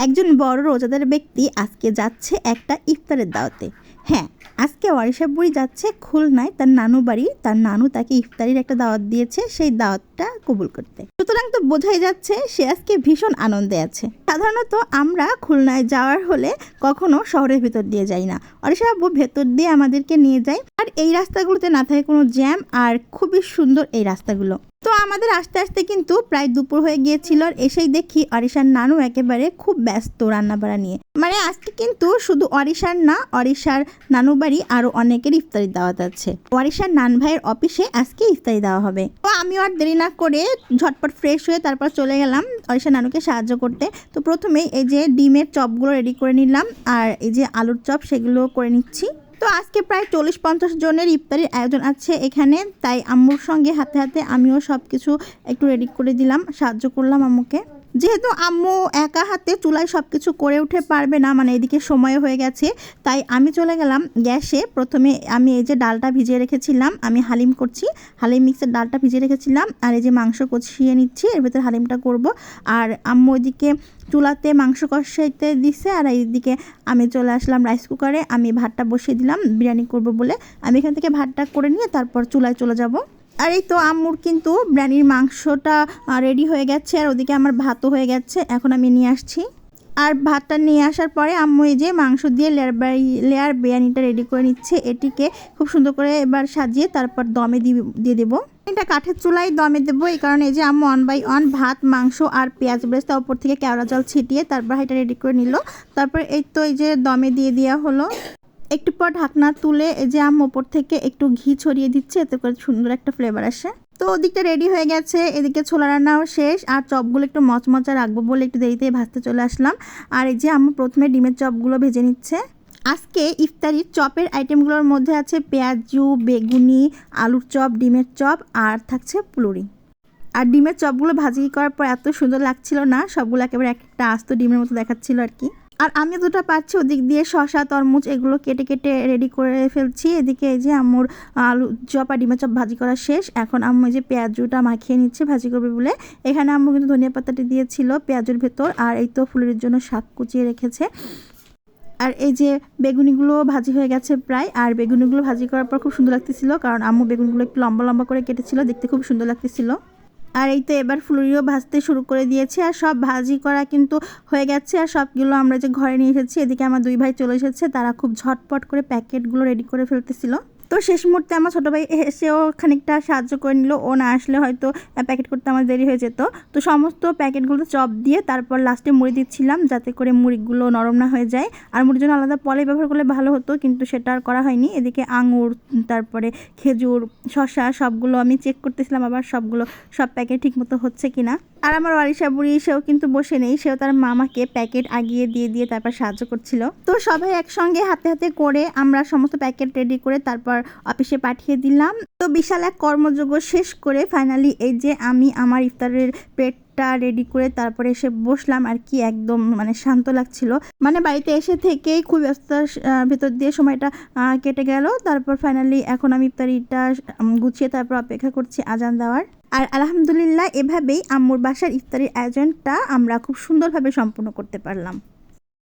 একজন বড় রোজাদার ব্যক্তি আজকে যাচ্ছে একটা ইফতারের দাওয়াতে। হ্যাঁ, আজকে ওয়ারিশা বুড়ি যাচ্ছে খুলনায় তার নানু বাড়ি। তার নানু তাকে ইফতারির একটা দাওয়াত দিয়েছে, সেই দাওয়াতটা কবুল করতে। সুতরাং তো বোঝাই যাচ্ছে সে আজকে ভীষণ আনন্দে আছে। সাধারণত আমরা খুলনায় যাওয়ার হলে কখনো শহরের ভেতর দিয়ে যাই না, ওয়ারিশা আব্বু ভেতর দিয়ে আমাদেরকে নিয়ে যায়। আর এই রাস্তাগুলোতে না থাকে কোনো জ্যাম, আর খুবই সুন্দর এই রাস্তাগুলো। তো আমাদের আস্তে আস্তে কিন্তু প্রায় দুপুর হয়ে গিয়েছিল। আর এসেই দেখি অরিশার নানু একেবারে খুব ব্যস্ত রান্নাবাড়া নিয়ে। মানে আজকে কিন্তু শুধু অরিশার না, অরিশার নানু বাড়ি আরো অনেকের ইফতারির দাওয়াত আছে। অরিশার নান ভাইয়ের অফিসে আজকে ইফতারি দেওয়া হবে। তো আমি আর দেরি না করে ঝটপট ফ্রেশ হয়ে তারপর চলে গেলাম অরিশার নানুকে সাহায্য করতে। তো প্রথমেই এই যে ডিমের চপগুলো রেডি করে নিলাম, আর এই যে আলুর চপ সেগুলো করে নিচ্ছি। তো আজকে প্রায় 40-50 জনের ইফতারির আয়োজন আছে এখানে, তাই আম্মুর সঙ্গে হাতে হাতে আমিও সব কিছু একটু রেডি করে দিলাম, সাহায্য করলাম আম্মুকে। যেহেতু আম্মু একা হাতে চুলায় সব কিছু করে উঠে পারবে না, মানে এদিকে সময় হয়ে গেছে, তাই আমি চলে গেলাম গ্যাসে। প্রথমে আমি এই যে ডালটা ভিজিয়ে রেখেছিলাম, আমি হালিম করছি, হালিম মিক্সের ডালটা ভিজিয়ে রেখেছিলাম, আর এই যে মাংস কষিয়ে নিচ্ছি, এর ভেতরে হালিমটা করব। আর আম্মু ওইদিকে চুলাতে মাংস কষাইতে দিছে, আর এইদিকে আমি চলে আসলাম রাইস কুকারে। আমি ভাতটা বসিয়ে দিলাম বিরিয়ানি করব বলে। আমি এখান থেকে ভাতটা করে নিয়ে তারপর চুলায় চলে যাব। আর এই তো আম্মুর কিন্তু বিরিয়ানির মাংসটা রেডি হয়ে গেছে, আর ওদিকে আমার ভাতও হয়ে গেছে, এখন আমি নিয়ে আসছি। আর ভাতটা নিয়ে আসার পরে আম্মু এই যে মাংস দিয়ে লেয়ার বিরিয়ানিটা রেডি করে নিচ্ছে। এটিকে খুব সুন্দর করে এবার সাজিয়ে তারপর দমে দিয়ে দেবো। এটা কাঠের চুলায় দমে দেবো, এই কারণে এই যে আম্মু 1 বাই 1 ভাত, মাংস আর পেঁয়াজ বেরেস্তা ওপর থেকে কেওড়া জল ছিটিয়ে তারপর এটা রেডি করে নিল। তারপর এই তো এই যে দমে দিয়ে দেওয়া হলো। একটু পর ঢাকনা তুলে এই যে আম্মু ওপর থেকে একটু ঘি ছড়িয়ে দিচ্ছে, এতে করে সুন্দর একটা ফ্লেভার আসে। তো ওদিকটা রেডি হয়ে গেছে, এদিকে ছোলা রান্নাও শেষ। আর চপগুলো একটু মচমচা রাখবো বলে একটু দেরিতে ভাজতে চলে আসলাম। আর এই যে আম্মু প্রথমে ডিমের চপগুলো ভেজে নিচ্ছে। আজকে ইফতারির চপের আইটেমগুলোর মধ্যে আছে পেঁয়াজু, বেগুনি, আলুর চপ, ডিমের চপ, আর থাকছে পুলুরি। আর ডিমের চপগুলো ভাজি করার পর এত সুন্দর লাগছিল না, সবগুলো একেবারে একটা আস্ত ডিমের মতো দেখাচ্ছিল আর কি। আর আমি দুটো পাচ্ছি ওদিক দিয়ে শসা, তরমুজ এগুলো কেটে কেটে রেডি করে ফেলছি। এদিকে এই যে আম্মুর আলু চপ আর ডিমের চপ ভাজি করা শেষ। এখন আম্মু এই যে পেঁয়াজুটা মাখিয়ে নিচ্ছে ভাজি করবে বলে। এখানে আম্মু কিন্তু ধনিয়া পাতাটি দিয়েছিল পেঁয়াজুর ভেতর, আর এই তো ফুলের জন্য শাক কুচিয়ে রেখেছে। আর এই যে বেগুনিগুলো ভাজি হয়ে গেছে প্রায়। আর বেগুনিগুলো ভাজি করার পর খুব সুন্দর লাগতেছিল, কারণ আম্মু বেগুনগুলো একটু লম্বা লম্বা করে কেটেছিল, দেখতে খুব সুন্দর লাগতেছিল। আর এই তো এবার ফুলুরিও ভাজতে শুরু করে দিয়েছে, আর সব ভাজি করা কিন্তু হয়ে গেছে। আর সবগুলো আমরা যে ঘরে নিয়ে এসেছি, এদিকে আমার 2 ভাই চলে এসেছে, তারা খুব ঝটপট করে প্যাকেটগুলো রেডি করে ফেলতেছিল। তো শেষ মুহূর্তে আমার ছোটো ভাই এসেও খানিকটা সাহায্য করে নিল, ও না আসলে হয়তো প্যাকেট করতে আমার দেরি হয়ে যেত। তো সমস্ত প্যাকেটগুলো চপ দিয়ে তারপর লাস্টে মুড়ি দিচ্ছিলাম, যাতে করে মুড়িগুলো নরম না হয়ে যায়। আর মুড়ির জন্য আলাদা পলি ব্যবহার করলে ভালো হতো, কিন্তু সেটা আর করা হয়নি। এদিকে আঙুর, তারপরে খেজুর, শসা সবগুলো আমি চেক করতেছিলাম, আবার সব প্যাকেট ঠিক মতো হচ্ছে কিনা। আর আমার ওয়ারিশা বুড়ি সেও কিন্তু বসে নেই, সেও তার মামাকে প্যাকেট আগিয়ে দিয়ে তারপর সাহায্য করছিল। তো সবাই একসঙ্গে হাতে হাতে করে আমরা সমস্ত প্যাকেট রেডি করে তারপর অফিসে পাঠিয়ে দিলাম। তো বিশাল এক কর্মযোগ্য শেষ করে ফাইনালি এই যে আমি আমার ইফতারের প্লেটটা রেডি করে তারপরে এসে বসলাম আর কি। একদম মানে শান্ত লাগছিল, মানে বাড়িতে এসে থেকেই খুব ব্যস্ততার ভেতর দিয়ে সময়টা কেটে গেল। তারপর ফাইনালি এখন আমি ইফতারিটা গুছিয়ে তারপর অপেক্ষা করছি আজান দেওয়ার। আর আলহামদুলিল্লাহ এভাবেই আম্মুর বাসার ইফতারির আয়োজনটা আমরা খুব সুন্দরভাবে সম্পূর্ণ করতে পারলাম।